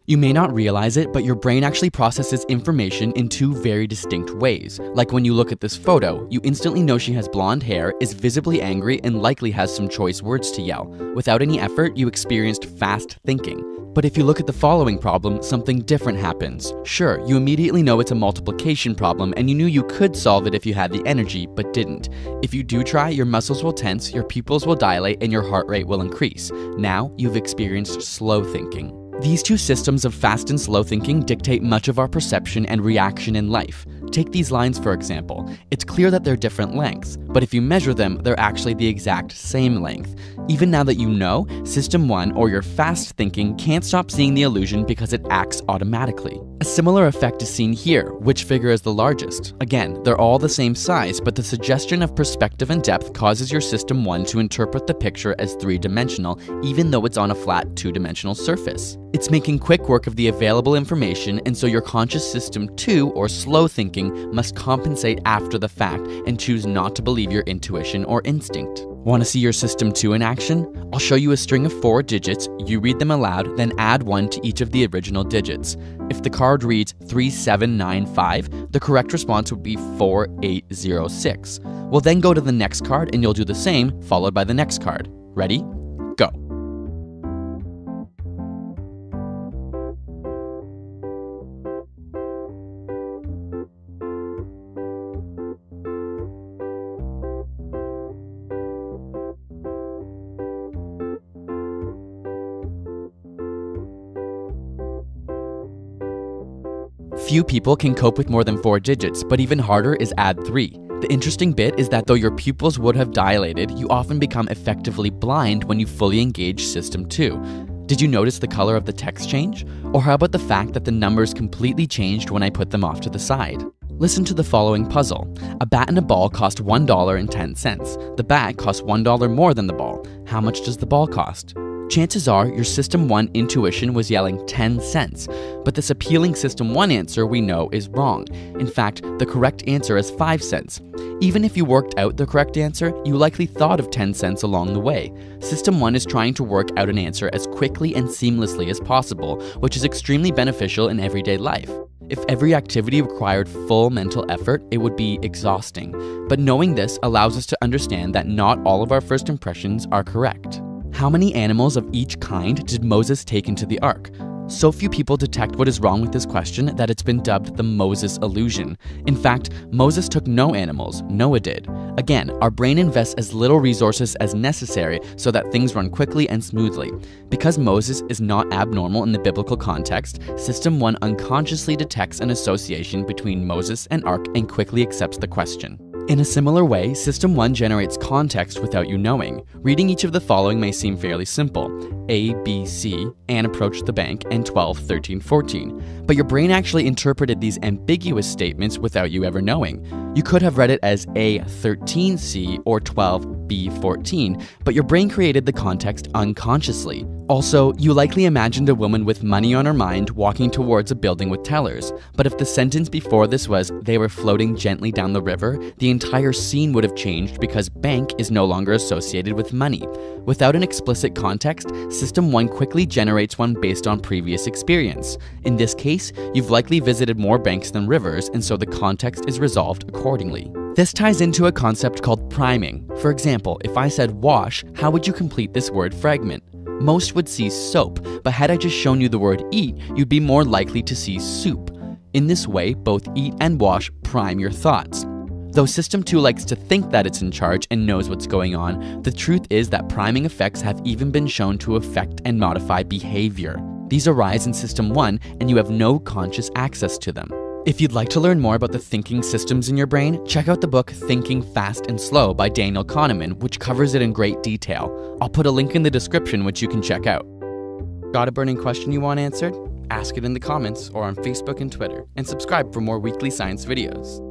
You may not realize it, but your brain actually processes information in two very distinct ways. Like when you look at this photo, you instantly know she has blonde hair, is visibly angry, and likely has some choice words to yell. Without any effort, you experienced fast thinking. But if you look at the following problem, something different happens. Sure, you immediately know it's a multiplication problem, and you knew you could solve it if you had the energy, but didn't. If you do try, your muscles will tense, your pupils will dilate, and your heart rate will increase. Now, you've experienced slow thinking. These two systems of fast and slow thinking dictate much of our perception and reaction in life. Take these lines for example. It's clear that they're different lengths, but if you measure them, they're actually the exact same length. Even now that you know, System 1 or your fast thinking can't stop seeing the illusion because it acts automatically. A similar effect is seen here. Which figure is the largest? Again, they're all the same size, but the suggestion of perspective and depth causes your System 1 to interpret the picture as three-dimensional, even though it's on a flat two-dimensional surface. It's making quick work of the available information, and so your conscious System 2, or slow thinking, must compensate after the fact and choose not to believe your intuition or instinct. Want to see your System 2 in action? I'll show you a string of 4 digits, you read them aloud, then add 1 to each of the original digits. If the card reads 3795, the correct response would be 4806. We'll then go to the next card and you'll do the same, followed by the next card. Ready? Go. Few people can cope with more than 4 digits, but even harder is add 3. The interesting bit is that though your pupils would have dilated, you often become effectively blind when you fully engage System 2. Did you notice the color of the text change? Or how about the fact that the numbers completely changed when I put them off to the side? Listen to the following puzzle. A bat and a ball cost $1.10. The bat costs $1 more than the ball. How much does the ball cost? Chances are your System 1 intuition was yelling 10 cents, but this appealing System 1 answer we know is wrong. In fact, the correct answer is 5 cents. Even if you worked out the correct answer, you likely thought of 10 cents along the way. System 1 is trying to work out an answer as quickly and seamlessly as possible, which is extremely beneficial in everyday life. If every activity required full mental effort, it would be exhausting. But knowing this allows us to understand that not all of our first impressions are correct. How many animals of each kind did Moses take into the ark? So few people detect what is wrong with this question that it's been dubbed the Moses illusion. In fact, Moses took no animals, Noah did. Again, our brain invests as little resources as necessary so that things run quickly and smoothly. Because Moses is not abnormal in the biblical context, System 1 unconsciously detects an association between Moses and ark and quickly accepts the question. In a similar way, System 1 generates context without you knowing. Reading each of the following may seem fairly simple. A, B, C, Anne approached the bank, and 12, 13, 14. But your brain actually interpreted these ambiguous statements without you ever knowing. You could have read it as A, 13C, or 12, B, 14, but your brain created the context unconsciously. Also, you likely imagined a woman with money on her mind walking towards a building with tellers. But if the sentence before this was, they were floating gently down the river, the entire scene would have changed because bank is no longer associated with money. Without an explicit context, System 1 quickly generates one based on previous experience. In this case, you've likely visited more banks than rivers, and so the context is resolved accordingly. This ties into a concept called priming. For example, if I said wash, how would you complete this word fragment? Most would see soap, but had I just shown you the word eat, you'd be more likely to see soup. In this way, both eat and wash prime your thoughts. Though System 2 likes to think that it's in charge and knows what's going on, the truth is that priming effects have even been shown to affect and modify behavior. These arise in System 1, and you have no conscious access to them. If you'd like to learn more about the thinking systems in your brain, check out the book Thinking Fast and Slow by Daniel Kahneman, which covers it in great detail. I'll put a link in the description which you can check out. Got a burning question you want answered? Ask it in the comments or on Facebook and Twitter, and subscribe for more weekly science videos.